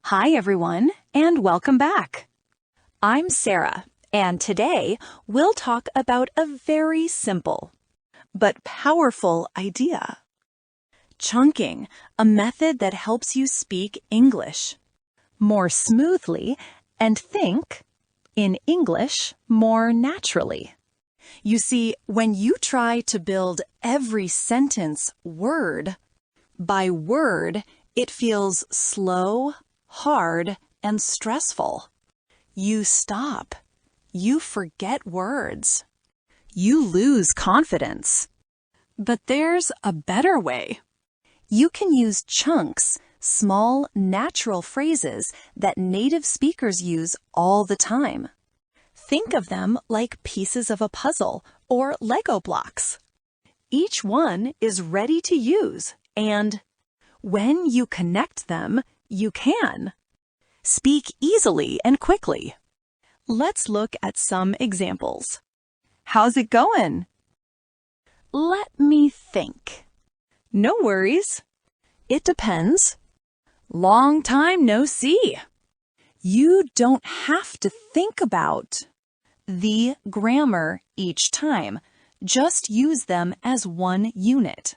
Hi, everyone, and welcome back. I'm Sara, and today we'll talk about a very simple but powerful idea. Chunking, a method that helps you speak English more smoothly and think in English more naturally. You see, when you try to build every sentence word by word, it feels slow, hard, and stressful. You stop. You forget words. You lose confidence. But there's a better way. You can use chunks, small, natural phrases that native speakers use all the time. Think of them like pieces of a puzzle or Lego blocks. Each one is ready to use, and when you connect them, you can speak easily and quickly. Let's look at some examples. How's it going? Let me think. No worries. It depends. Long time no see. You don't have to think about the grammar each time. Just use them as one unit.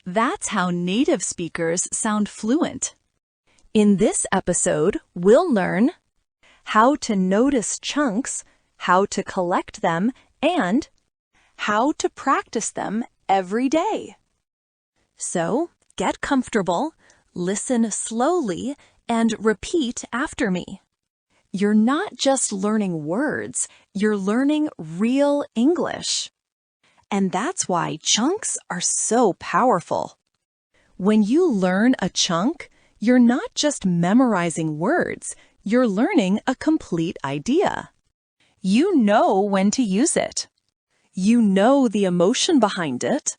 That's how native speakers sound fluent. In this episode, we'll learn how to notice chunks, how to collect them, and how to practice them every day. So, get comfortable, listen slowly, and repeat after me. You're not just learning words, you're learning real English. And that's why chunks are so powerful. When you learn a chunk, you're not just memorizing words, you're learning a complete idea. You know when to use it. You know the emotion behind it.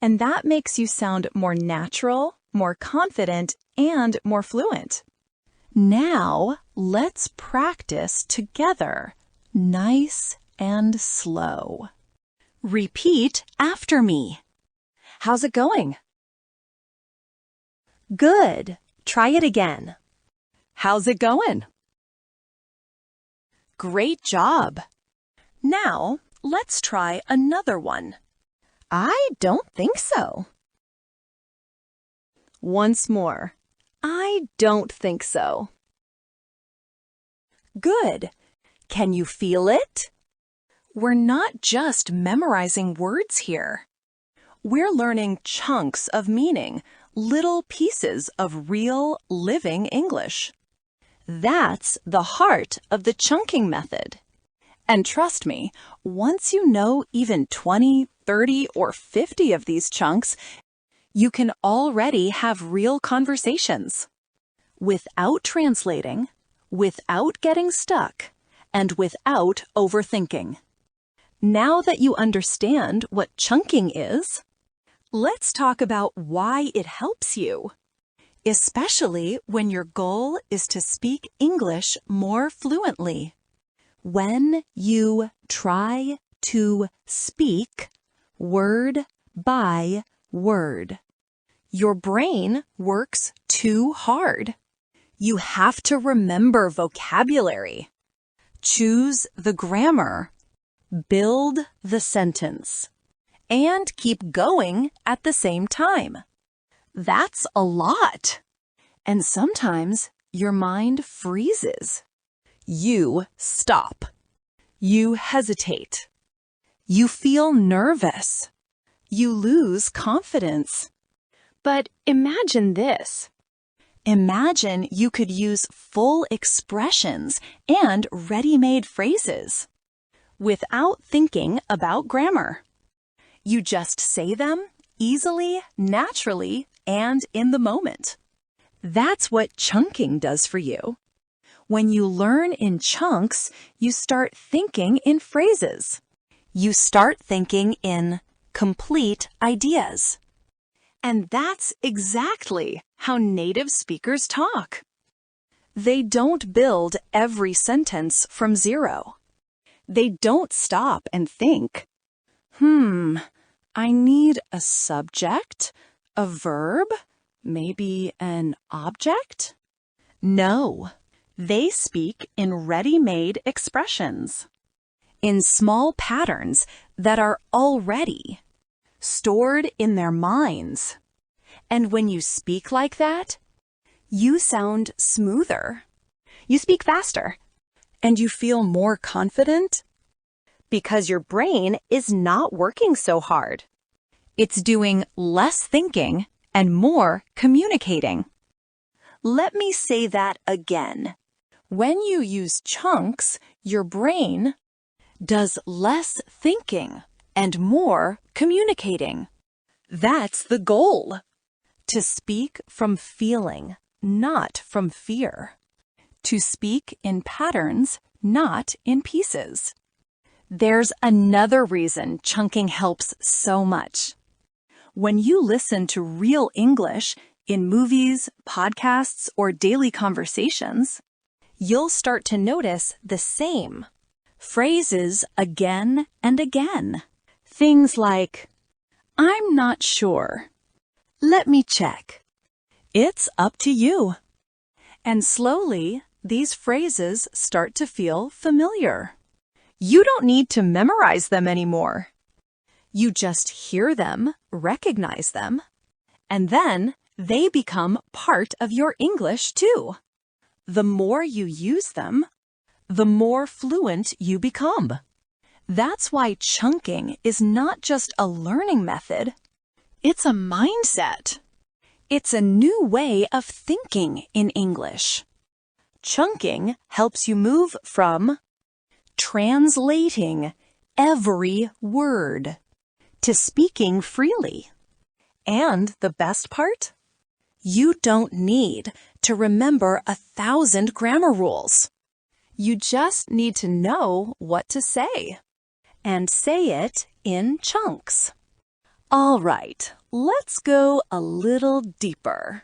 And that makes you sound more natural, more confident, and more fluent. Now, let's practice together, nice and slow. Repeat after me. How's it going? Good. Try it again. How's it going? Great job. Now, let's try another one. I don't think so. Once more. I don't think so. Good. Can you feel it? We're not just memorizing words here. We're learning chunks of meaning, little pieces of real, living English. That's the heart of the chunking method. And trust me, once you know even 20, 30, or 50 of these chunks, you can already have real conversations. Without translating, without getting stuck, and without overthinking. Now that you understand what chunking is, let's talk about why it helps you, especially when your goal is to speak English more fluently. When you try to speak word by word, your brain works too hard. You have to remember vocabulary, choose the grammar, build the sentence, and keep going at the same time. That's a lot. And sometimes your mind freezes. You stop. You hesitate. You feel nervous. You lose confidence. But imagine this. Imagine you could use full expressions and ready-made phrases without thinking about grammar. You just say them easily, naturally, and in the moment. That's what chunking does for you. When you learn in chunks, you start thinking in phrases. You start thinking in complete ideas. And that's exactly how native speakers talk. They don't build every sentence from zero. They don't stop and think, I need a subject, a verb, maybe an object. No, they speak in ready-made expressions, in small patterns that are already stored in their minds. And when you speak like that, you sound smoother. You speak faster, and you feel more confident because your brain is not working so hard. It's doing less thinking and more communicating. Let me say that again. When you use chunks, your brain does less thinking and more communicating. That's the goal. To speak from feeling, not from fear. To speak in patterns, not in pieces. There's another reason chunking helps so much. When you listen to real English in movies, podcasts, or daily conversations, you'll start to notice the same phrases again and again. Things like, I'm not sure. Let me check. It's up to you. And slowly, these phrases start to feel familiar. You don't need to memorize them anymore. You just hear them, recognize them, and then they become part of your English too. The more you use them, the more fluent you become. That's why chunking is not just a learning method. It's a mindset. It's a new way of thinking in English. Chunking helps you move from translating every word to speaking freely. And the best part? You don't need to remember 1,000 grammar rules. You just need to know what to say, and say it in chunks. All right, let's go a little deeper.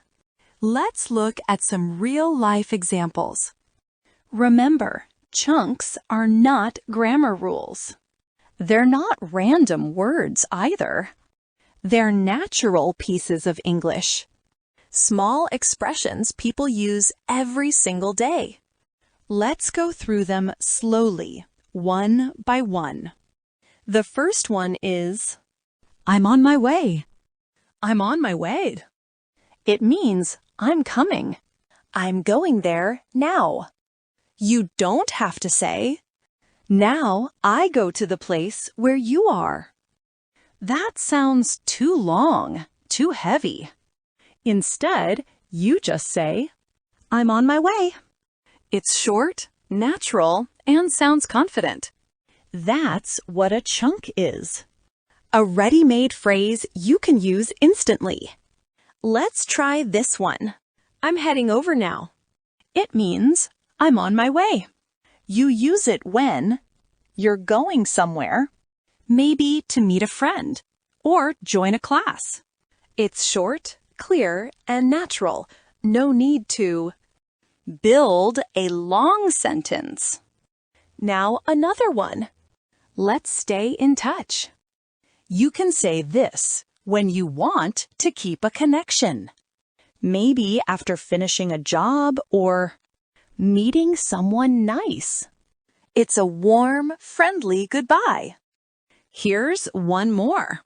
Let's look at some real-life examples. Remember, chunks are not grammar rules. They're not random words either. They're natural pieces of English. Small expressions people use every single day. Let's go through them slowly, one by one. The first one is, I'm on my way. I'm on my way. It means I'm coming. I'm going there now. You don't have to say, now I go to the place where you are. That sounds too long, too heavy. Instead, you just say, I'm on my way. It's short, natural, and sounds confident. That's what a chunk is. A ready-made phrase you can use instantly. Let's try this one. I'm heading over now. It means I'm on my way. You use it when you're going somewhere, maybe to meet a friend or join a class. It's short, clear, and natural. No need to build a long sentence. Now another one. Let's stay in touch. You can say this when you want to keep a connection. Maybe after finishing a job or meeting someone nice. It's a warm, friendly goodbye. Here's one more.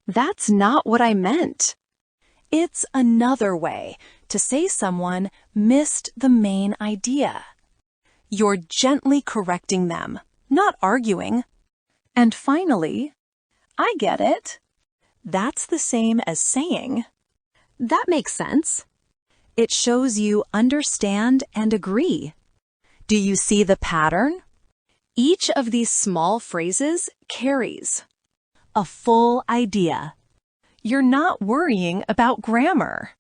That's not what I meant. It's another way to say someone missed the main idea. You're gently correcting them, not arguing. And finally, I get it. That's the same as saying, that makes sense. It shows you understand and agree. Do you see the pattern? Each of these small phrases carries a full idea. You're not worrying about grammar.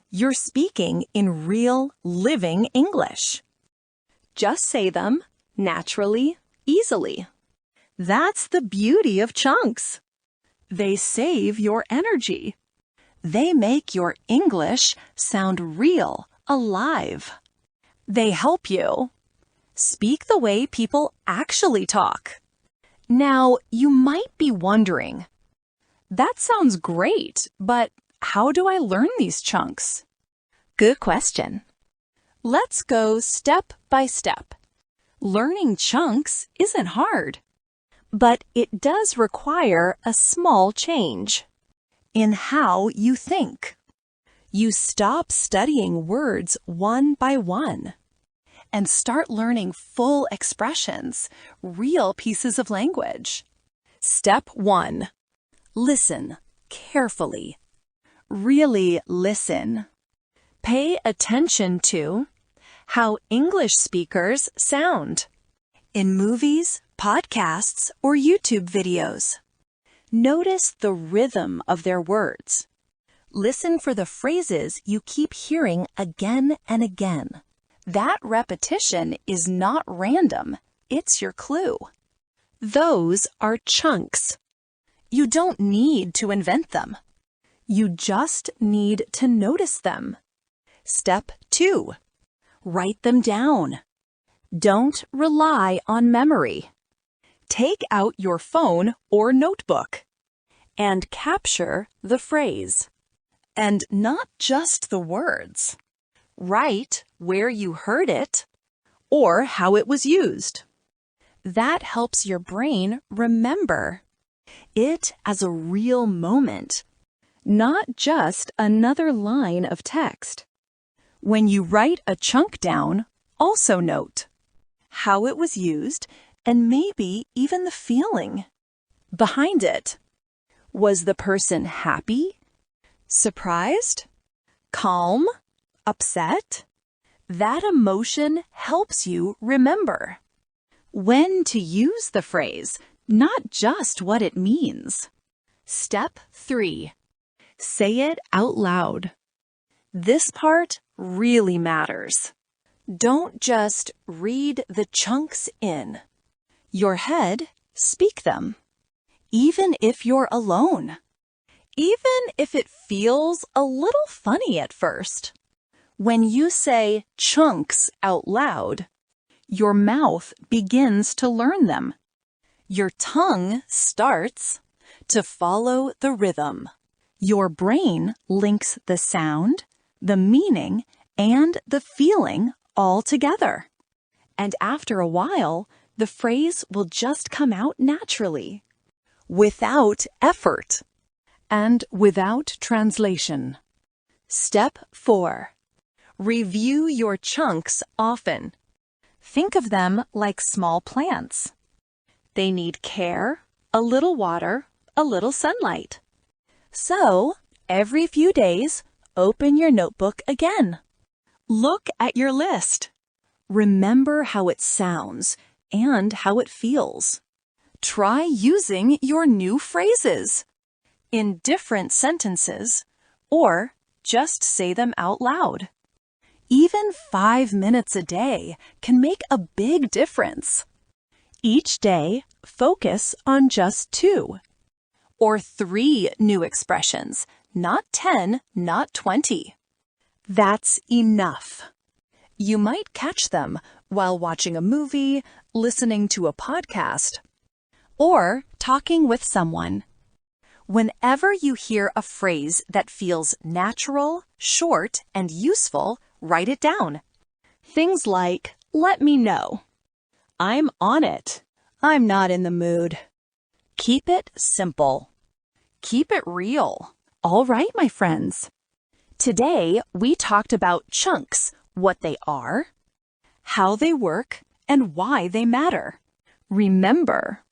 You're speaking in real, living English. Just say them naturally, easily. That's the beauty of chunks. They save your energy. They make your English sound real, alive. They help you speak the way people actually talk. Now, you might be wondering, that sounds great, but how do I learn these chunks? Good question. Let's go step by step. Learning chunks isn't hard, but it does require a small change in how you think. You stop studying words one by one and start learning full expressions, real pieces of language. Step 1. Listen carefully. Really listen. Pay attention to how English speakers sound in movies, podcasts, or YouTube videos. Notice the rhythm of their words. Listen for the phrases you keep hearing again and again. That repetition is not random, it's your clue. Those are chunks. You don't need to invent them. You just need to notice them. Step 2. Write them down. Don't rely on memory. Take out your phone or notebook and capture the phrase. And not just the words. Write where you heard it or how it was used. That helps your brain remember it as a real moment, not just another line of text. When you write a chunk down, also note how it was used and maybe even the feeling behind it. Was the person happy? Surprised? Calm? Upset? That emotion helps you remember when to use the phrase, not just what it means. Step 3. Say it out loud. This part really matters. Don't just read the chunks in your head, speak them. Even if you're alone. Even if it feels a little funny at first. When you say chunks out loud, your mouth begins to learn them. Your tongue starts to follow the rhythm. Your brain links the sound, the meaning, and the feeling all together. And after a while, the phrase will just come out naturally, without effort, and without translation. Step 4. Review your chunks often. Think of them like small plants. They need care, a little water, a little sunlight. So, every few days, open your notebook again. Look at your list. Remember how it sounds and how it feels. Try using your new phrases in different sentences or just say them out loud. Even 5 minutes a day can make a big difference. Each day, focus on just 2 or 3 new expressions, not 10, not 20. That's enough. You might catch them while watching a movie, listening to a podcast, or talking with someone. Whenever you hear a phrase that feels natural, short, and useful, write it down. Things like, let me know. I'm on it. I'm not in the mood. Keep it simple. Keep it real. All right, my friends. Today, we talked about chunks, what they are, how they work, and why they matter. Remember,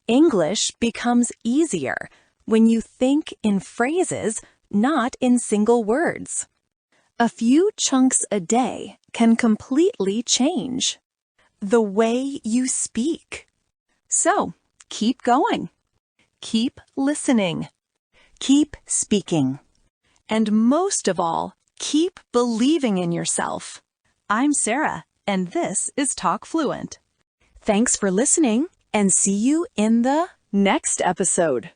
English becomes easier when you think in phrases, not in single words. A few chunks a day can completely change the way you speak. So, keep going. Keep listening. Keep speaking. And most of all, keep believing in yourself. I'm Sara, and this is Talk Fluent. Thanks for listening, and see you in the next episode.